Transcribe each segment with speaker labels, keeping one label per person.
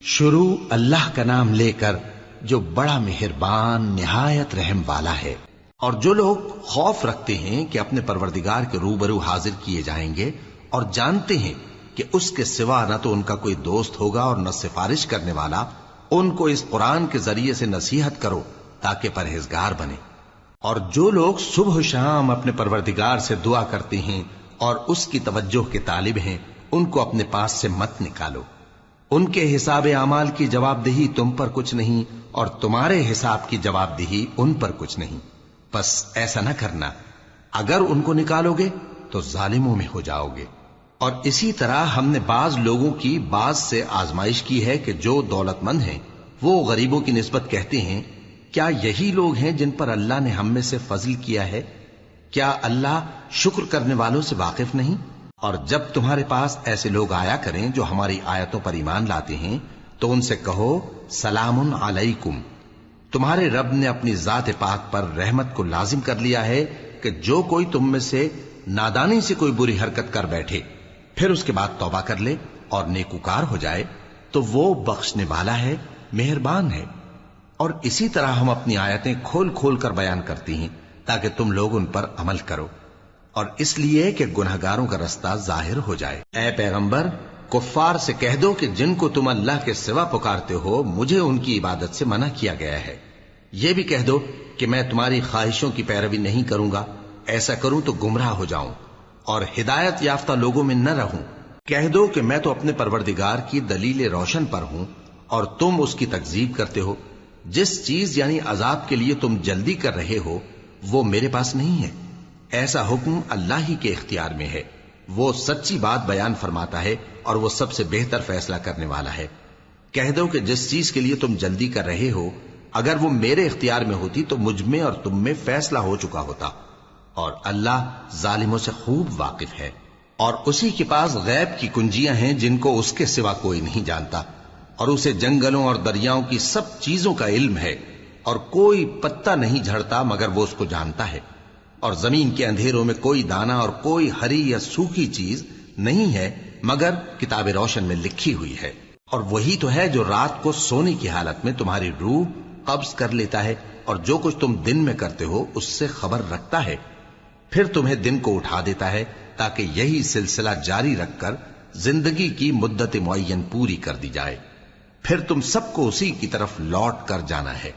Speaker 1: شروع اللہ کا نام لے کر جو بڑا مہربان نہایت رحم والا ہے۔ اور جو لوگ خوف رکھتے ہیں کہ اپنے پروردگار کے روبرو حاضر کیے جائیں گے اور جانتے ہیں کہ اس کے سوا نہ تو ان کا کوئی دوست ہوگا اور نہ سفارش کرنے والا، ان کو اس قرآن کے ذریعے سے نصیحت کرو تاکہ پرہیزگار بنے۔ اور جو لوگ صبح و شام اپنے پروردگار سے دعا کرتے ہیں اور اس کی توجہ کے طالب ہیں، ان کو اپنے پاس سے مت نکالو۔ ان کے حساب اعمال کی جواب دہی تم پر کچھ نہیں اور تمہارے حساب کی جواب دہی ان پر کچھ نہیں، بس ایسا نہ کرنا۔ اگر ان کو نکالو گے تو ظالموں میں ہو جاؤ گے۔ اور اسی طرح ہم نے بعض لوگوں کی بعض سے آزمائش کی ہے کہ جو دولت مند ہیں وہ غریبوں کی نسبت کہتے ہیں کیا یہی لوگ ہیں جن پر اللہ نے ہم میں سے فضل کیا ہے؟ کیا اللہ شکر کرنے والوں سے واقف نہیں؟ اور جب تمہارے پاس ایسے لوگ آیا کریں جو ہماری آیتوں پر ایمان لاتے ہیں تو ان سے کہو سلام علیکم، تمہارے رب نے اپنی ذات پاک پر رحمت کو لازم کر لیا ہے کہ جو کوئی تم میں سے نادانی سے کوئی بری حرکت کر بیٹھے پھر اس کے بعد توبہ کر لے اور نیکوکار ہو جائے تو وہ بخشنے والا ہے، مہربان ہے۔ اور اسی طرح ہم اپنی آیتیں کھول کھول کر بیان کرتی ہیں تاکہ تم لوگ ان پر عمل کرو، اور اس لیے کہ گنہگاروں کا رستہ ظاہر ہو جائے۔ اے پیغمبر، کفار سے کہہ دو کہ جن کو تم اللہ کے سوا پکارتے ہو مجھے ان کی عبادت سے منع کیا گیا ہے۔ یہ بھی کہہ دو کہ میں تمہاری خواہشوں کی پیروی نہیں کروں گا، ایسا کروں تو گمراہ ہو جاؤں اور ہدایت یافتہ لوگوں میں نہ رہوں۔ کہہ دو کہ میں تو اپنے پروردگار کی دلیل روشن پر ہوں اور تم اس کی تکذیب کرتے ہو۔ جس چیز یعنی عذاب کے لیے تم جلدی کر رہے ہو وہ میرے پاس نہیں ہے، ایسا حکم اللہ ہی کے اختیار میں ہے۔ وہ سچی بات بیان فرماتا ہے اور وہ سب سے بہتر فیصلہ کرنے والا ہے۔ کہہ دو کہ جس چیز کے لیے تم جلدی کر رہے ہو اگر وہ میرے اختیار میں ہوتی تو مجھ میں اور تم میں فیصلہ ہو چکا ہوتا، اور اللہ ظالموں سے خوب واقف ہے۔ اور اسی کے پاس غیب کی کنجیاں ہیں جن کو اس کے سوا کوئی نہیں جانتا، اور اسے جنگلوں اور دریاؤں کی سب چیزوں کا علم ہے، اور کوئی پتا نہیں جھڑتا مگر وہ اس کو جانتا ہے، اور زمین کے اندھیروں میں کوئی دانا اور کوئی ہری یا سوکھی چیز نہیں ہے مگر کتاب روشن میں لکھی ہوئی ہے۔ اور وہی تو ہے جو رات کو سونے کی حالت میں تمہاری روح قبض کر لیتا ہے اور جو کچھ تم دن میں کرتے ہو اس سے خبر رکھتا ہے، پھر تمہیں دن کو اٹھا دیتا ہے تاکہ یہی سلسلہ جاری رکھ کر زندگی کی مدت معین پوری کر دی جائے، پھر تم سب کو اسی کی طرف لوٹ کر جانا ہے،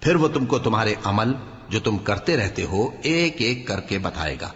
Speaker 1: پھر وہ تم کو تمہارے عمل جو تم کرتے رہتے ہو ایک ایک کر کے بتائے گا۔